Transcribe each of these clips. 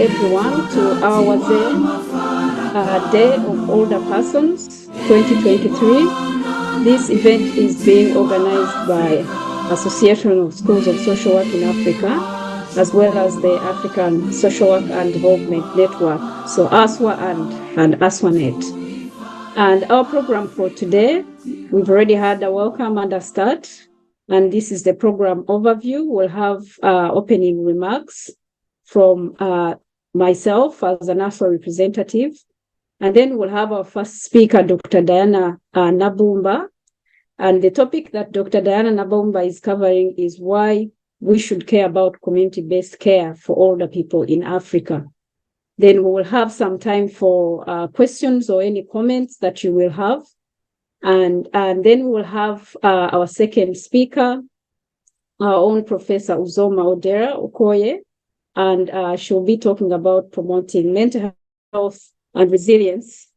everyone to our Wazee Day of Older Persons 2023. This event is being organized by Association of Schools of Social Work in Africa, as well as the African Social Work and Development Network, so ASSWA and ASWDNet. And our program for today, we've already had a welcome and a start, and this is the program overview. We'll have opening remarks from myself as an ASSWA representative, and then we'll have our first speaker, Dr. Diana Nabumba. And the topic that Dr. Diana Nabumba is covering is why we should care about community-based care for older people in Africa. Then we will have some time for questions or any comments that you will have. And then we'll have our second speaker, our own Professor Uzoma Odera Okoye, and she'll be talking about promoting mental health and resilience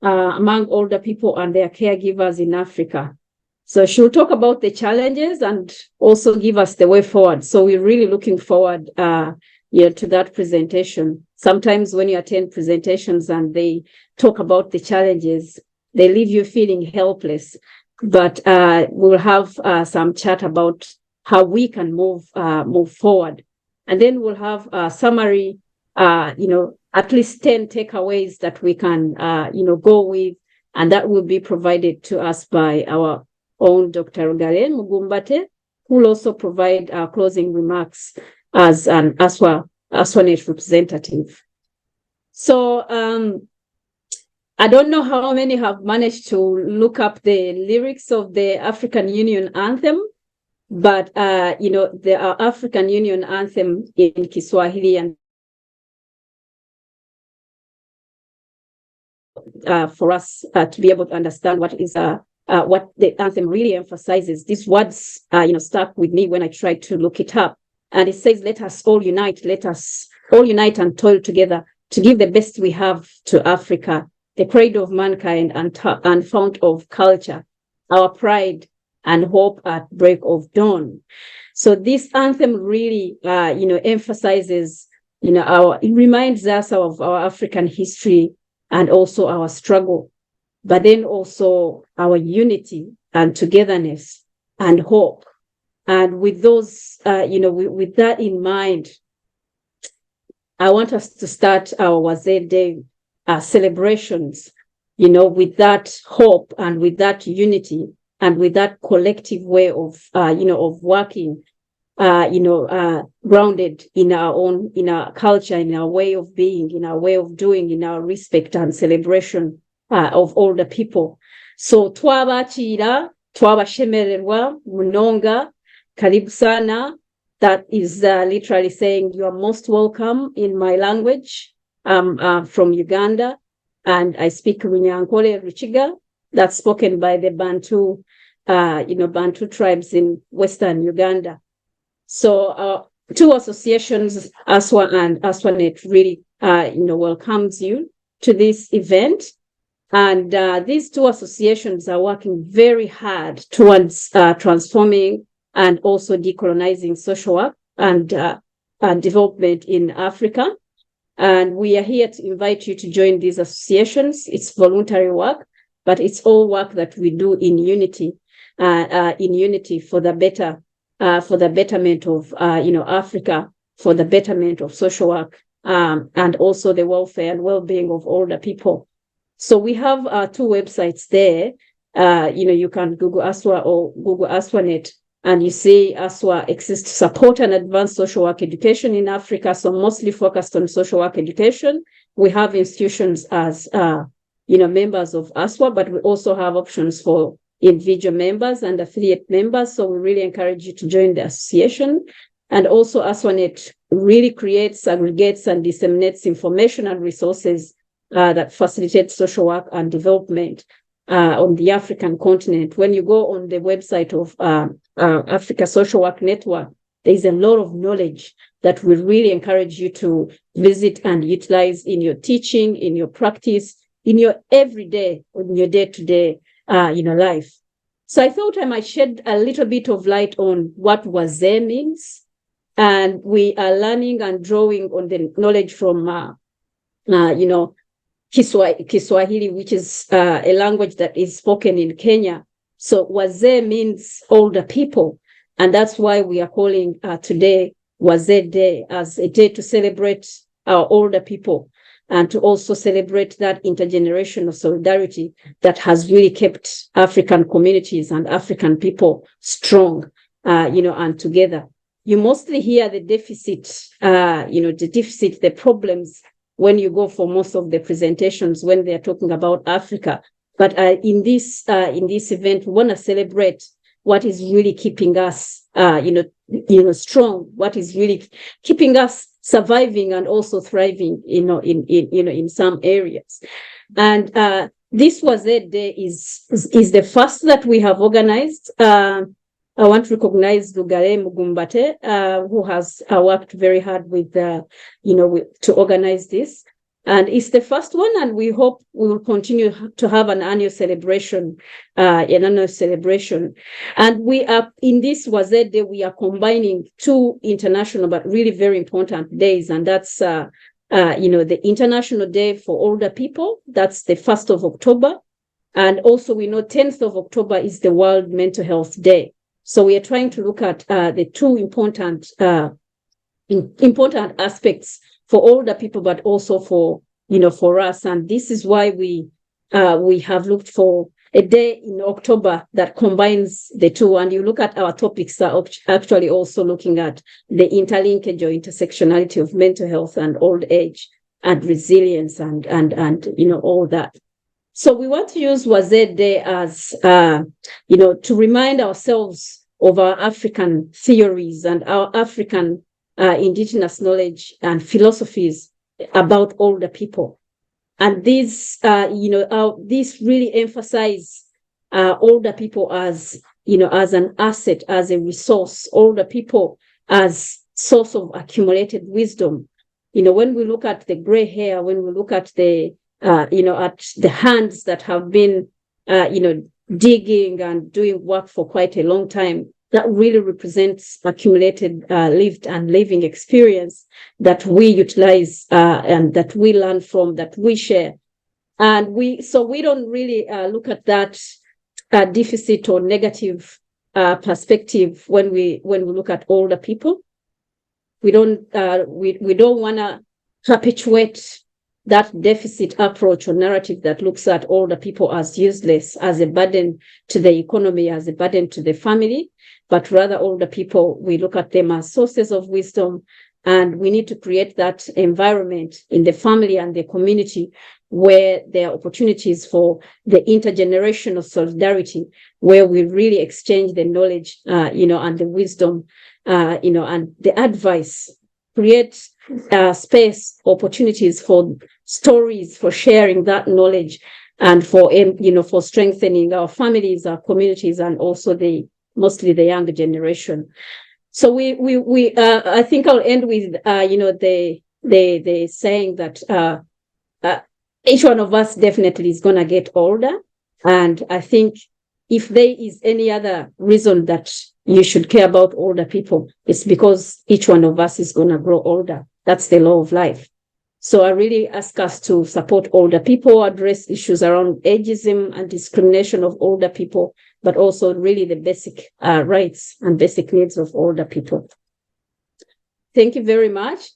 among older people and their caregivers in Africa. So she'll talk about the challenges and also give us the way forward. So we're really looking forward to that presentation. Sometimes when you attend presentations and they talk about the challenges, they leave you feeling helpless. But we'll have some chat about how we can move forward. And then we'll have a summary, at least 10 takeaways that we can, go with, and that will be provided to us by our own Dr. Galen Mugumbate, who will also provide closing remarks as an ASWDNet representative. So I don't know how many have managed to look up the lyrics of the African Union anthem, but there are African Union anthem in Kiswahili, and for us to be able to understand what the anthem really emphasizes. These words, stuck with me when I tried to look it up. And it says, let us all unite and toil together to give the best we have to Africa, the cradle of mankind and fount of culture, our pride and hope at break of dawn. So this anthem really, emphasizes, it reminds us of our African history and also our struggle, but then also our unity and togetherness and hope. And with those, with that in mind, I want us to start our Wazee Day celebrations, with that hope and with that unity and with that collective way of working, grounded in our culture, in our way of being, in our way of doing, in our respect and celebration of older people. So twabachira, twabashemererwa, munonga, karibu sana. That is literally saying you are most welcome in my language. From Uganda, and I speak Runyankole Ruchiga. That's spoken by the Bantu, Bantu tribes in Western Uganda. So two associations, ASSWA and ASWDNet, really, welcomes you to this event. And these two associations are working very hard towards transforming and also decolonizing social work and development in Africa. And we are here to invite you to join these associations. It's voluntary work, but it's all work that we do in unity for the betterment of Africa, for the betterment of social work, and also the welfare and well-being of older people. So we have two websites there. You can Google ASSWA or Google ASWDNet. And you see ASSWA exists to support and advance social work education in Africa, so mostly focused on social work education. We have institutions as, members of ASSWA, but we also have options for individual members and affiliate members. So we really encourage you to join the association. And also ASWDNet really creates, aggregates, and disseminates information and resources that facilitate social work and development on the African continent. When you go on the website of Africa Social Work Network, there's a lot of knowledge that we really encourage you to visit and utilize in your teaching, in your practice, in your everyday, in your day-to-day, life. So I thought I might shed a little bit of light on what Wazee means And we are learning and drawing on the knowledge from, Kiswahili, which is a language that is spoken in Kenya. So Wazee means older people. And that's why we are calling today Wazee Day, as a day to celebrate our older people and to also celebrate that intergenerational solidarity that has really kept African communities and African people strong, and together. You mostly hear the deficit, the problems when you go for most of the presentations when they're talking about Africa. But in this event, we want to celebrate what is really keeping us, strong, what is really keeping us surviving and also thriving, in some areas. And this Wazee Day is the first that we have organized. I want to recognize Lugare Mugumbate, who has worked very hard with, to organize this. And it's the first one, and we hope we will continue to have an annual celebration. And we are, in this Wazee Day, we are combining two international but really very important days, and that's, the International Day for Older People. That's the 1st of October. And also we know 10th of October is the World Mental Health Day. So we are trying to look at the two important aspects for older people, but also for us. And this is why we have looked for a day in October that combines the two. And you look at our topics are actually also looking at the interlinkage or intersectionality of mental health and old age and resilience and all that. So we want to use Wazee Day as, to remind ourselves of our African theories and our African indigenous knowledge and philosophies about older people. And these, these really emphasize older people as, as an asset, as a resource, older people as source of accumulated wisdom. When we look at the gray hair, when we look at the, at the hands that have been, digging and doing work for quite a long time, that really represents accumulated lived and living experience that we utilize and that we learn from, that we share. And we don't really look at that deficit or negative perspective when we look at older people. We don't want to perpetuate that deficit approach or narrative that looks at older people as useless, as a burden to the economy, as a burden to the family, but rather older people, we look at them as sources of wisdom. And we need to create that environment in the family and the community where there are opportunities for the intergenerational solidarity, where we really exchange the knowledge, and the wisdom, and the advice, create space, opportunities for stories, for sharing that knowledge, and for for strengthening our families, our communities, and also mostly the younger generation. So we I think I'll end with the saying that each one of us definitely is going to get older, and I think if there is any other reason that you should care about older people, it's because each one of us is going to grow older. That's the law of life. So I really ask us to support older people, address issues around ageism and discrimination of older people, but also really the basic rights and basic needs of older people. Thank you very much.